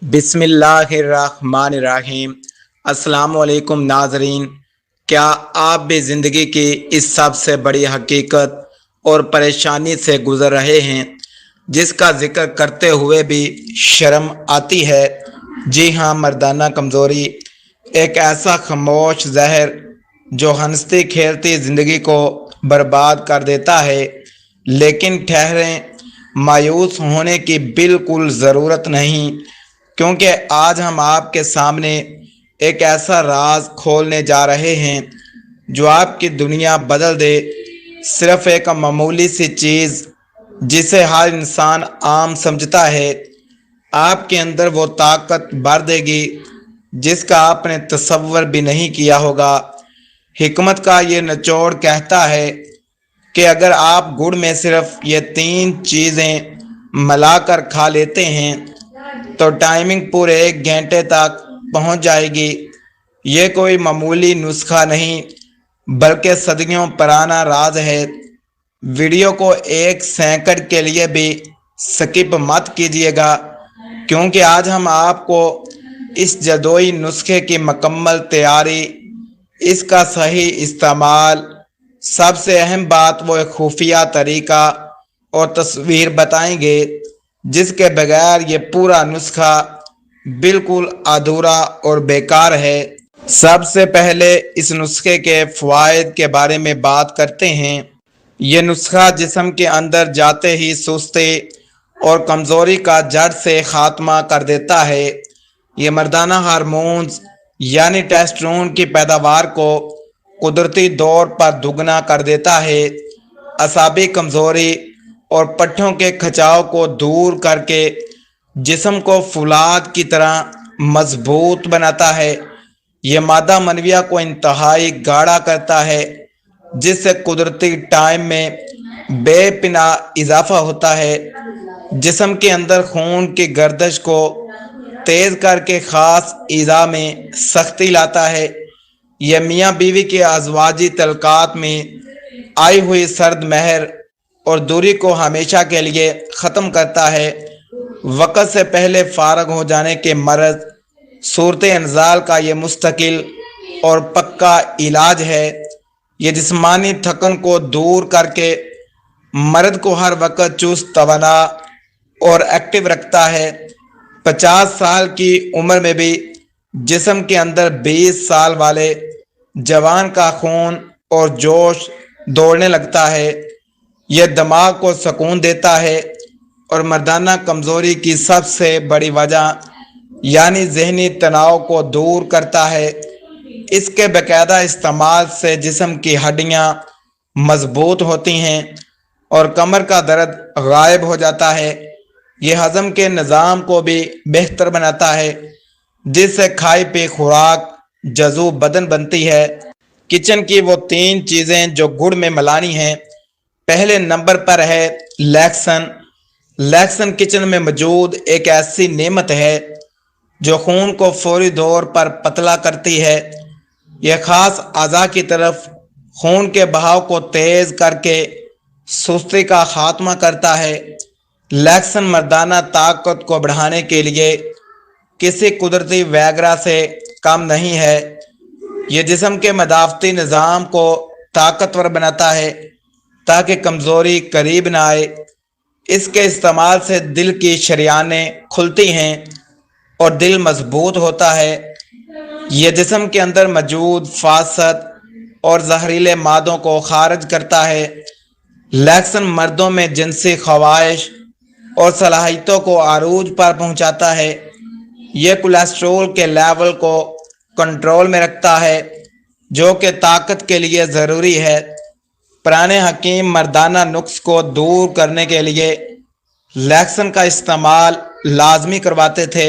بسم اللہ الرحمن الرحیم۔ السلام علیکم ناظرین، کیا آپ بھی زندگی کی اس سب سے بڑی حقیقت اور پریشانی سے گزر رہے ہیں جس کا ذکر کرتے ہوئے بھی شرم آتی ہے؟ جی ہاں، مردانہ کمزوری ایک ایسا خاموش زہر جو ہنستی کھیلتی زندگی کو برباد کر دیتا ہے۔ لیکن ٹھہریں، مایوس ہونے کی بالکل ضرورت نہیں، کیونکہ آج ہم آپ کے سامنے ایک ایسا راز کھولنے جا رہے ہیں جو آپ کی دنیا بدل دے۔ صرف ایک معمولی سی چیز جسے ہر انسان عام سمجھتا ہے، آپ کے اندر وہ طاقت بھر دے گی جس کا آپ نے تصور بھی نہیں کیا ہوگا۔ حکمت کا یہ نچوڑ کہتا ہے کہ اگر آپ گڑ میں صرف یہ 3 چیزیں ملا کر کھا لیتے ہیں تو ٹائمنگ پورے 1 گھنٹے تک پہنچ جائے گی۔ یہ کوئی معمولی نسخہ نہیں بلکہ صدیوں پرانا راز ہے۔ ویڈیو کو 1 سیکنڈ کے لیے بھی سکپ مت کیجیے گا، کیونکہ آج ہم آپ کو اس جادوئی نسخے کی مکمل تیاری، اس کا صحیح استعمال، سب سے اہم بات وہ ایک خفیہ طریقہ اور تصویر بتائیں گے جس کے بغیر یہ پورا نسخہ بالکل ادھورا اور بیکار ہے۔ سب سے پہلے اس نسخے کے فوائد کے بارے میں بات کرتے ہیں۔ یہ نسخہ جسم کے اندر جاتے ہی سستی اور کمزوری کا جڑ سے خاتمہ کر دیتا ہے۔ یہ مردانہ ہارمونز یعنی ٹیسٹوسٹیرون کی پیداوار کو قدرتی طور پر دگنا کر دیتا ہے، اعصابی کمزوری اور پٹھوں کے کھچاؤ کو دور کر کے جسم کو فولاد کی طرح مضبوط بناتا ہے۔ یہ مادہ منویہ کو انتہائی گاڑھا کرتا ہے جس سے قدرتی ٹائم میں بے پناہ اضافہ ہوتا ہے۔ جسم کے اندر خون کی گردش کو تیز کر کے خاص اعضاء میں سختی لاتا ہے۔ یہ میاں بیوی کے ازواجی تعلقات میں آئی ہوئی سرد مہر اور دوری کو ہمیشہ کے لیے ختم کرتا ہے۔ وقت سے پہلے فارغ ہو جانے کے مرض صورت انزال کا یہ مستقل اور پکا علاج ہے۔ یہ جسمانی تھکن کو دور کر کے مرد کو ہر وقت چست، توانا اور ایکٹیو رکھتا ہے۔ 50 سال کی عمر میں بھی جسم کے اندر 20 سال والے جوان کا خون اور جوش دوڑنے لگتا ہے۔ یہ دماغ کو سکون دیتا ہے اور مردانہ کمزوری کی سب سے بڑی وجہ یعنی ذہنی تناؤ کو دور کرتا ہے۔ اس کے باقاعدہ استعمال سے جسم کی ہڈیاں مضبوط ہوتی ہیں اور کمر کا درد غائب ہو جاتا ہے۔ یہ ہضم کے نظام کو بھی بہتر بناتا ہے جس سے کھائی پی خوراک جذب بدن بنتی ہے۔ کچن کی وہ 3 چیزیں جو گڑ میں ملانی ہیں۔ پہلے نمبر پر ہے لیکسن۔ لیکسن کچن میں موجود ایک ایسی نعمت ہے جو خون کو فوری طور پر پتلا کرتی ہے۔ یہ خاص اعضاء کی طرف خون کے بہاؤ کو تیز کر کے سستی کا خاتمہ کرتا ہے۔ لیکسن مردانہ طاقت کو بڑھانے کے لیے کسی قدرتی ویگرا سے کم نہیں ہے۔ یہ جسم کے مدافعتی نظام کو طاقتور بناتا ہے تاکہ کمزوری قریب نہ آئے۔ اس کے استعمال سے دل کی شریانیں کھلتی ہیں اور دل مضبوط ہوتا ہے۔ یہ جسم کے اندر موجود فاسد اور زہریلے مادوں کو خارج کرتا ہے۔ لیکسن مردوں میں جنسی خواہش اور صلاحیتوں کو عروج پر پہنچاتا ہے۔ یہ کولیسٹرول کے لیول کو کنٹرول میں رکھتا ہے جو کہ طاقت کے لیے ضروری ہے۔ پرانے حکیم مردانہ نقص کو دور کرنے کے لیے لیکسن کا استعمال لازمی کرواتے تھے۔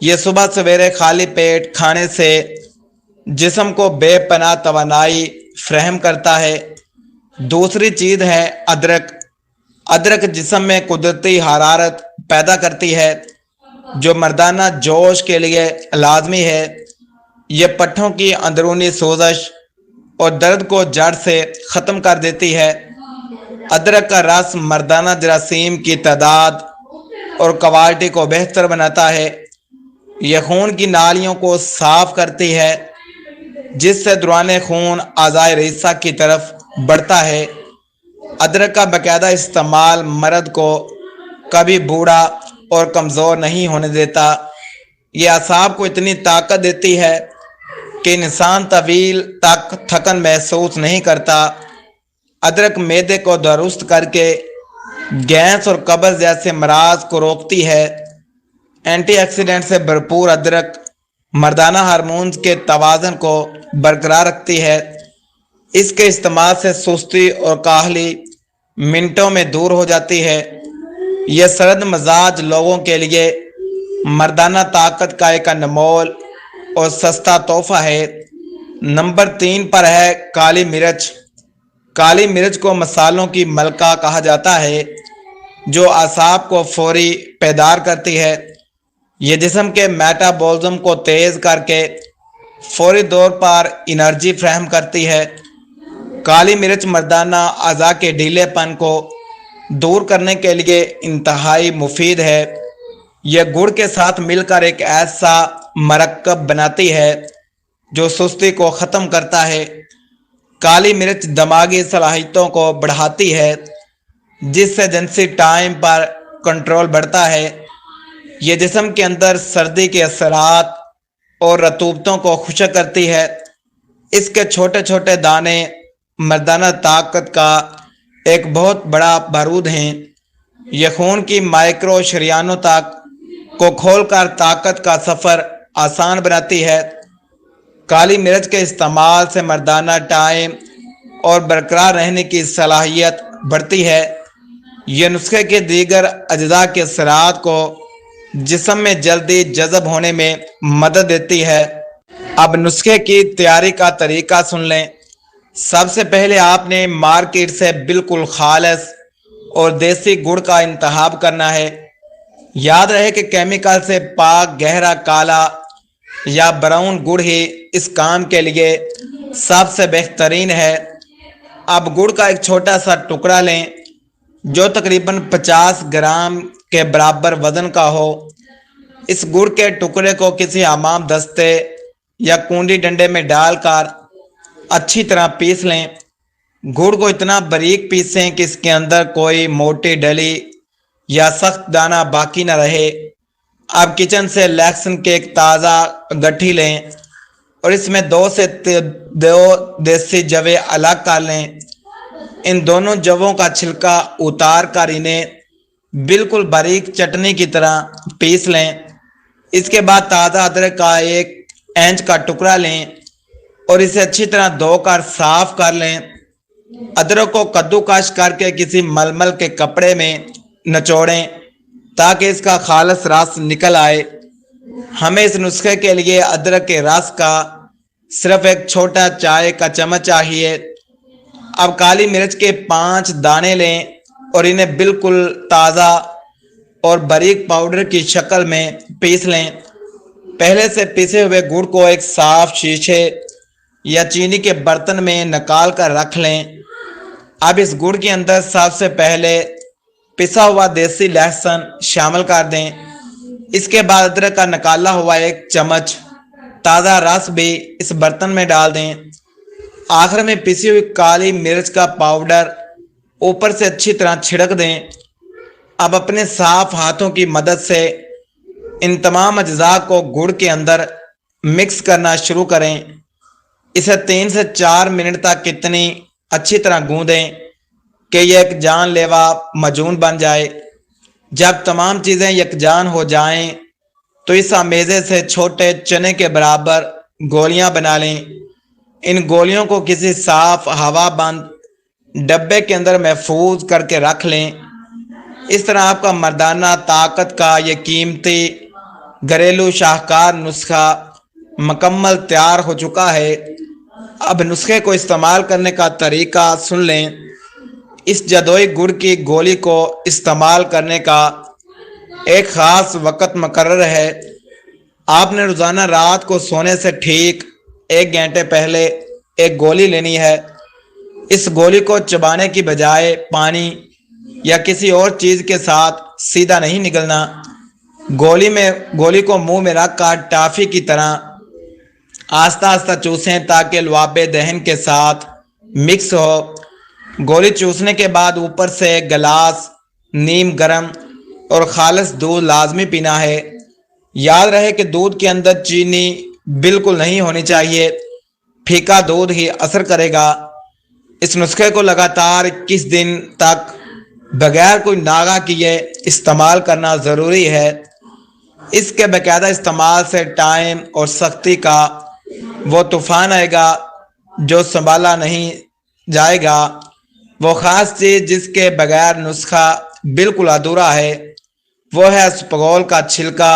یہ صبح سویرے خالی پیٹ کھانے سے جسم کو بے پناہ توانائی فراہم کرتا ہے۔ دوسری چیز ہے ادرک۔ ادرک جسم میں قدرتی حرارت پیدا کرتی ہے جو مردانہ جوش کے لیے لازمی ہے۔ یہ پٹھوں کی اندرونی سوزش اور درد کو جڑ سے ختم کر دیتی ہے۔ ادرک کا رس مردانہ جراثیم کی تعداد اور کوالٹی کو بہتر بناتا ہے۔ یہ خون کی نالیوں کو صاف کرتی ہے، جس سے دوران خون اعضائے رئیسہ کی طرف بڑھتا ہے۔ ادرک کا باقاعدہ استعمال مرد کو کبھی بوڑھا اور کمزور نہیں ہونے دیتا۔ یہ اعصاب کو اتنی طاقت دیتی ہے کہ انسان طویل تک تھکن محسوس نہیں کرتا۔ ادرک معدے کو درست کر کے گیس اور قبض جیسے امراض کو روکتی ہے۔ اینٹی آکسیڈنٹ سے بھرپور ادرک مردانہ ہارمونز کے توازن کو برقرار رکھتی ہے۔ اس کے استعمال سے سستی اور کاہلی منٹوں میں دور ہو جاتی ہے۔ یہ سرد مزاج لوگوں کے لیے مردانہ طاقت کا ایک انمول اور سستا تحفہ ہے۔ نمبر 3 پر ہے کالی مرچ۔ کالی مرچ کو مصالحوں کی ملکہ کہا جاتا ہے، جو اعصاب کو فوری بیدار کرتی ہے۔ یہ جسم کے میٹابولزم کو تیز کر کے فوری طور پر انرجی فراہم کرتی ہے۔ کالی مرچ مردانہ اعضاء کے ڈھیلے پن کو دور کرنے کے لیے انتہائی مفید ہے۔ یہ گڑ کے ساتھ مل کر ایک ایسا مرکب بناتی ہے جو سستی کو ختم کرتا ہے۔ کالی مرچ دماغی صلاحیتوں کو بڑھاتی ہے، جس سے جنسی ٹائم پر کنٹرول بڑھتا ہے۔ یہ جسم کے اندر سردی کے اثرات اور رطوبتوں کو خشک کرتی ہے۔ اس کے چھوٹے چھوٹے دانے مردانہ طاقت کا ایک بہت بڑا بارود ہیں۔ یہ خون کی مائکرو شریانوں تک کو کھول کر طاقت کا سفر آسان بناتی ہے۔ کالی مرچ کے استعمال سے مردانہ ٹائم اور برقرار رہنے کی صلاحیت بڑھتی ہے۔ یہ نسخے کے دیگر اجزاء کے اثرات کو جسم میں جلدی جذب ہونے میں مدد دیتی ہے۔ اب نسخے کی تیاری کا طریقہ سن لیں۔ سب سے پہلے آپ نے مارکیٹ سے بالکل خالص اور دیسی گڑ کا انتخاب کرنا ہے۔ یاد رہے کہ کیمیکل سے پاک گہرا کالا یا براؤن گڑ ہی اس کام کے لیے سب سے بہترین ہے۔ اب گڑ کا ایک چھوٹا سا ٹکڑا لیں جو تقریباً 50 گرام کے برابر وزن کا ہو۔ اس گڑ کے ٹکڑے کو کسی حمام دستے یا کنڈی ڈنڈے میں ڈال کر اچھی طرح پیس لیں۔ گڑ کو اتنا باریک پیسیں کہ اس کے اندر کوئی موٹی ڈلی یا سخت دانہ باقی نہ رہے۔ اب کچن سے لہسن کے ایک تازہ گٹھی لیں اور اس میں 2 سے 2 دیسی جوے الگ کر لیں۔ ان دونوں جووں کا چھلکا اتار کر انہیں بالکل باریک چٹنی کی طرح پیس لیں۔ اس کے بعد تازہ ادرک کا 1 انچ کا ٹکڑا لیں اور اسے اچھی طرح دھو کر صاف کر لیں۔ ادرک کو کدو کش کر کے کسی ململ کے کپڑے میں نچوڑیں تاکہ اس کا خالص رس نکل آئے۔ ہمیں اس نسخے کے لیے ادرک کے رس کا صرف ایک چھوٹا چائے کا چمچ چاہیے۔ اب کالی مرچ کے 5 دانے لیں اور انہیں بالکل تازہ اور باریک پاؤڈر کی شکل میں پیس لیں۔ پہلے سے پیسے ہوئے گڑ کو ایک صاف شیشے یا چینی کے برتن میں نکال کر رکھ لیں۔ اب اس گڑ کے اندر سب سے پہلے پسا ہوا دیسی لہسن شامل کر دیں۔ اس کے بعد ادرک کا نکالا ہوا 1 چمچ تازہ رس بھی اس برتن میں ڈال دیں۔ آخر میں پسی ہوئی کالی مرچ کا پاؤڈر اوپر سے اچھی طرح چھڑک دیں۔ اب اپنے صاف ہاتھوں کی مدد سے ان تمام اجزاء کو گڑ کے اندر مکس کرنا شروع کریں۔ اسے 3 سے 4 منٹ تک اتنی اچھی طرح گوندیں کہ یہ ایک جان لیوا معجون بن جائے۔ جب تمام چیزیں یکجان ہو جائیں تو اس امیزے سے چھوٹے چنے کے برابر گولیاں بنا لیں۔ ان گولیوں کو کسی صاف ہوا بند ڈبے کے اندر محفوظ کر کے رکھ لیں۔ اس طرح آپ کا مردانہ طاقت کا یہ قیمتی گھریلو شاہکار نسخہ مکمل تیار ہو چکا ہے۔ اب نسخے کو استعمال کرنے کا طریقہ سن لیں۔ اس جدوئی گڑ کی گولی کو استعمال کرنے کا ایک خاص وقت مقرر ہے۔ آپ نے روزانہ رات کو سونے سے ٹھیک 1 گھنٹے پہلے ایک گولی لینی ہے۔ اس گولی کو چبانے کی بجائے پانی یا کسی اور چیز کے ساتھ سیدھا نہیں نگلنا، گولی کو منہ میں رکھ کر ٹافی کی طرح آہستہ آہستہ چوسیں تاکہ لعاب دہن کے ساتھ مکس ہو۔ گولی چوسنے کے بعد اوپر سے گلاس نیم گرم اور خالص دودھ لازمی پینا ہے۔ یاد رہے کہ دودھ کے اندر چینی بالکل نہیں ہونی چاہیے، پھیکا دودھ ہی اثر کرے گا۔ اس نسخے کو لگاتار 21 دن تک بغیر کوئی ناغہ کیے استعمال کرنا ضروری ہے۔ اس کے باقاعدہ استعمال سے ٹائم اور سختی کا وہ طوفان آئے گا جو سنبھالا نہیں جائے گا۔ وہ خاص چیز جس کے بغیر نسخہ بالکل ادھورا ہے وہ ہے اسپغول کا چھلکا،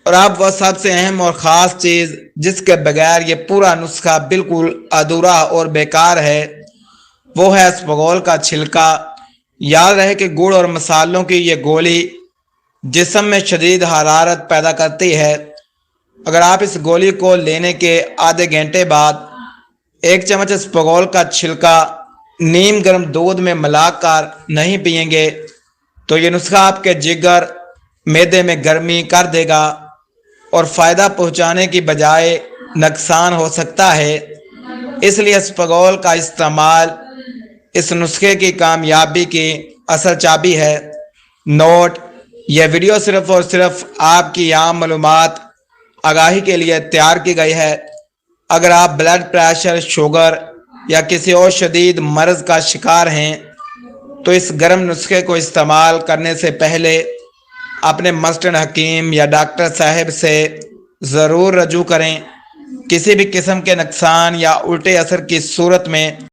اور اب وہ سب سے اہم اور خاص چیز جس کے بغیر یہ پورا نسخہ بالکل ادھورا اور بیکار ہے وہ ہے اسپغول کا چھلکا۔ یاد رہے کہ گڑ اور مصالحوں کی یہ گولی جسم میں شدید حرارت پیدا کرتی ہے۔ اگر آپ اس گولی کو لینے کے آدھے گھنٹے بعد 1 چمچ اسپغول کا چھلکا نیم گرم دودھ میں ملا کر نہیں پئیں گے تو یہ نسخہ آپ کے جگر معدے میں گرمی کر دے گا اور فائدہ پہنچانے کی بجائے نقصان ہو سکتا ہے۔ اس لیے اسپغول کا استعمال اس نسخے کی کامیابی کی اصل چابی ہے۔ نوٹ: یہ ویڈیو صرف اور صرف آپ کی عام معلومات آگاہی کے لیے تیار کی گئی ہے۔ اگر آپ بلڈ پریشر، شوگر یا کسی اور شدید مرض کا شکار ہیں تو اس گرم نسخے کو استعمال کرنے سے پہلے اپنے مسٹر حکیم یا ڈاکٹر صاحب سے ضرور رجوع کریں۔ کسی بھی قسم کے نقصان یا الٹے اثر کی صورت میں